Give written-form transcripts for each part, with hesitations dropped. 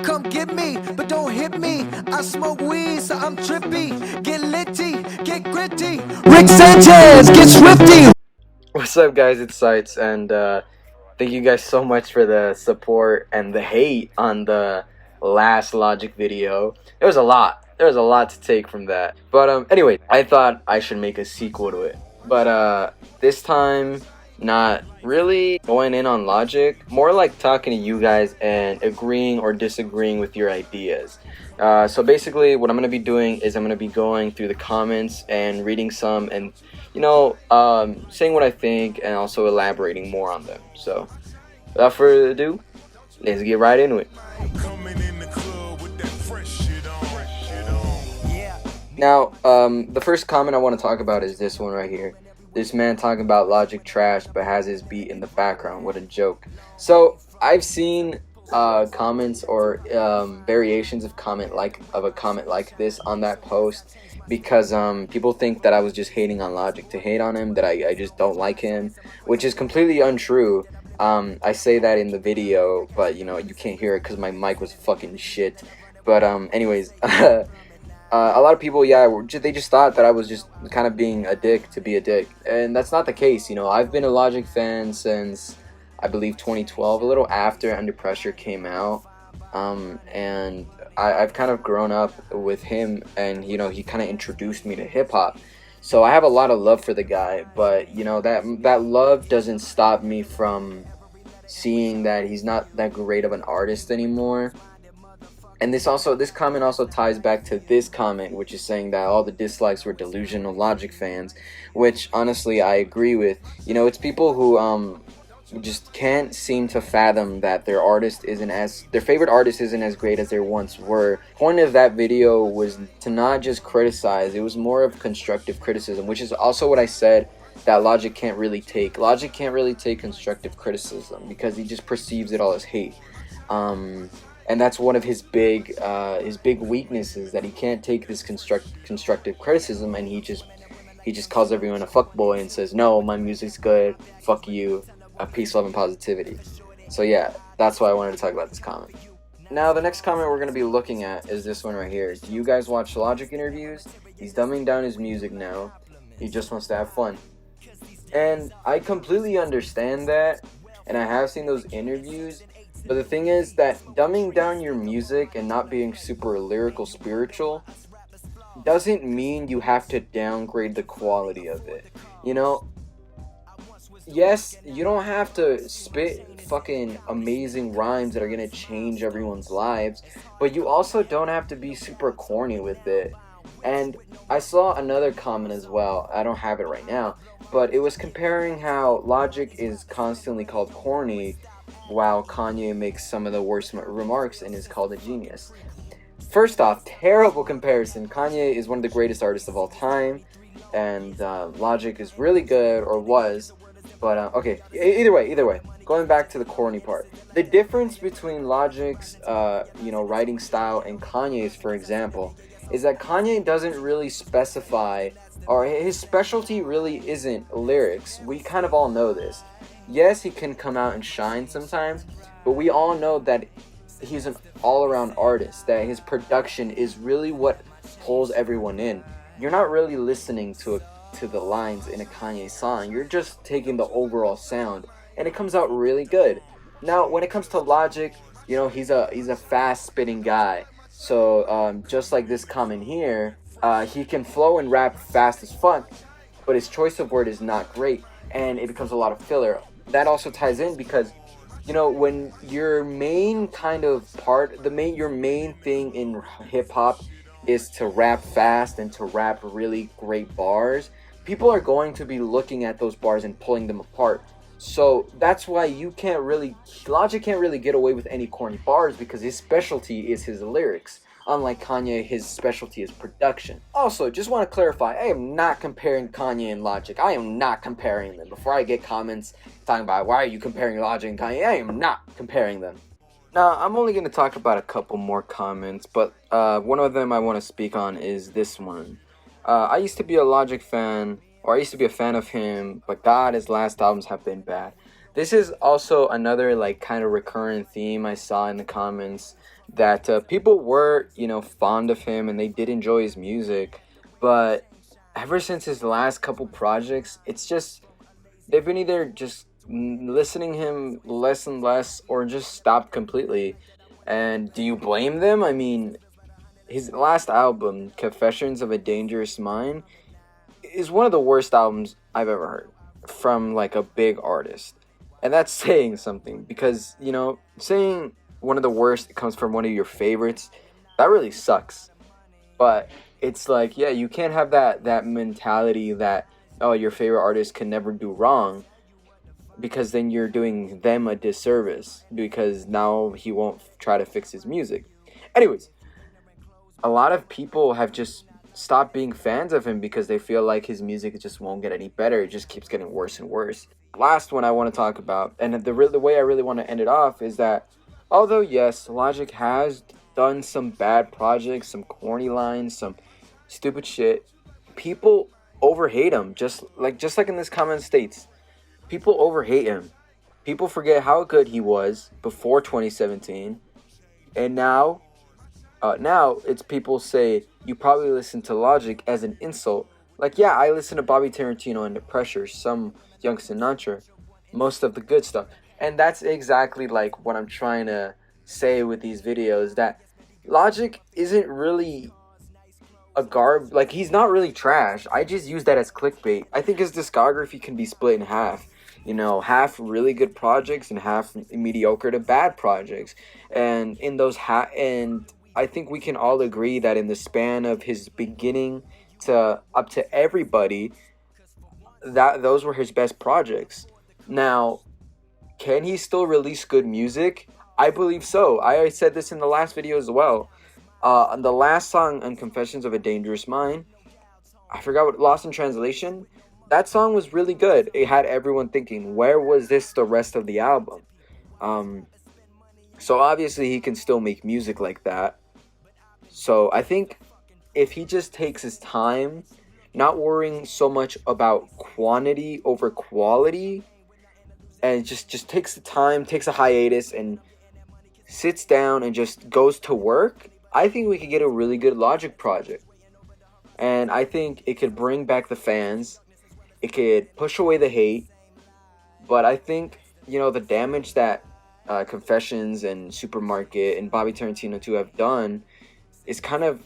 Come get me, but don't hit me. I smoke weed, so I'm trippy. Get litty, get gritty. Rick Sanchez, get swifty. What's up, guys? It's Sights, and thank you guys so much for the support and the hate on the last Logic video. There was a lot. There was a lot to take from that. But anyway, I thought I should make a sequel to it. But this time, not really going in on Logic, more like talking to you guys and agreeing or disagreeing with your ideas. So basically what I'm going to be doing is I'm going to be going through the comments and reading some and, you know, saying what I think and also elaborating more on them. So without further ado, let's get right into it. Now, the first comment I want to talk about is this one right here. This man talking about Logic trash but has his beat in the background. What a joke. So I've seen comments or variations of a comment like this on that post, because people think that I was just hating on Logic to hate on him, that I just don't like him, which is completely untrue. I say that in the video, but you know, you can't hear it because my mic was fucking shit. But anyways, a lot of people, they just thought that I was just kind of being a dick to be a dick, and that's not the case. You know, I've been a Logic fan since I believe 2012, a little after Under Pressure came out, and I've kind of grown up with him, and you know, he kind of introduced me to hip-hop, so I have a lot of love for the guy. But you know, that love doesn't stop me from seeing that he's not that great of an artist anymore. And this comment also ties back to this comment, which is saying that all the dislikes were delusional Logic fans, which honestly I agree with. You know, it's people who just can't seem to fathom that their favorite artist isn't as great as they once were. Point of that video was to not just criticize, it was more of constructive criticism, which is also what I said that Logic can't really take. Logic can't really take constructive criticism because he just perceives it all as hate. And that's one of his big weaknesses, that he can't take this constructive criticism, and he just calls everyone a fuckboy and says, no, my music's good, fuck you, peace, love, and positivity. So yeah, that's why I wanted to talk about this comment. Now, the next comment we're going to be looking at is this one right here. Do you guys watch Logic interviews? He's dumbing down his music now. He just wants to have fun. And I completely understand that, and I have seen those interviews. But the thing is that dumbing down your music and not being super lyrical spiritual doesn't mean you have to downgrade the quality of it. You know, yes, you don't have to spit fucking amazing rhymes that are gonna change everyone's lives, but you also don't have to be super corny with it. And I saw another comment as well, I don't have it right now, but it was comparing how Logic is constantly called corny while Kanye makes some of the worst remarks and is called a genius. First off, terrible comparison. Kanye is one of the greatest artists of all time, and Logic is really good, or was. But okay, either way, going back to the corny part, the difference between Logic's writing style and Kanye's, for example, is that Kanye doesn't really specify, or his specialty really isn't lyrics. We kind of all know this. Yes, he can come out and shine sometimes, but we all know that he's an all-around artist, that his production is really what pulls everyone in. You're not really listening to the lines in a Kanye song, you're just taking the overall sound, and it comes out really good. Now, when it comes to Logic, you know, he's a fast-spitting guy, so just like this comment here, he can flow and rap fast as fuck, but his choice of word is not great, and it becomes a lot of filler. That also ties in because, you know, when your main your main thing in hip-hop is to rap fast and to rap really great bars, people are going to be looking at those bars and pulling them apart. So that's why Logic can't really get away with any corny bars, because his specialty is his lyrics. Unlike Kanye, his specialty is production. Also, just want to clarify, I am not comparing Kanye and Logic. I am not comparing them. Before I get comments talking about, why are you comparing Logic and Kanye? I am not comparing them. Now, I'm only going to talk about a couple more comments, but one of them I want to speak on is this one. I used to be a Logic fan, or I used to be a fan of him, but God, his last albums have been bad. This is also another like kind of recurrent theme I saw in the comments. that people were, you know, fond of him and they did enjoy his music, but ever since his last couple projects, it's just they've been either just listening him less and less or just stopped completely. And do you blame them? I mean, his last album, Confessions of a Dangerous Mind, is one of the worst albums I've ever heard from like a big artist. And that's saying something because, you know, saying one of the worst comes from one of your favorites, that really sucks. But it's like, yeah, you can't have that mentality that, oh, your favorite artist can never do wrong, because then you're doing them a disservice because now he won't try to fix his music. Anyways, a lot of people have just stopped being fans of him because they feel like his music just won't get any better. It just keeps getting worse and worse. Last one I want to talk about, and the way I really want to end it off is that although yes, Logic has done some bad projects, some corny lines, some stupid shit, people overhate him. Just like in this comment states, people overhate him. People forget how good he was before 2017, and now it's people say you probably listen to Logic as an insult. Like, yeah, I listen to Bobby Tarantino and The Pressure, some Young Sinatra, most of the good stuff. And that's exactly like what I'm trying to say with these videos, that Logic isn't really like, he's not really trash. I just use that as clickbait. I think his discography can be split in half. You know, half really good projects and half mediocre to bad projects. And in those and I think we can all agree that in the span of his beginning to up to everybody, that those were his best projects. Now, can he still release good music? I believe so. I said this in the last video as well. On the last song on Confessions of a Dangerous Mind, I forgot what, Lost in Translation. That song was really good. It had everyone thinking, where was this the rest of the album? So obviously he can still make music like that. So I think if he just takes his time, not worrying so much about quantity over quality, and just takes the time, takes a hiatus, and sits down and just goes to work, I think we could get a really good Logic project. And I think it could bring back the fans. It could push away the hate. But I think, you know, the damage that Confessions and Supermarket and Bobby Tarantino 2 have done is kind of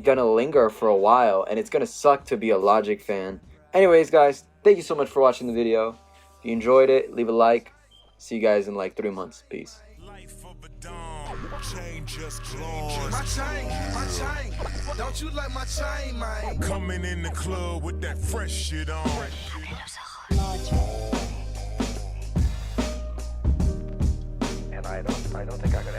gonna linger for a while, and it's gonna suck to be a Logic fan. Anyways, guys, thank you so much for watching the video. If you enjoyed it, leave a like. See you guys in like 3 months. Peace. My chain, don't you like my chain, man? Coming in the club with that fresh shit on. And I don't think I could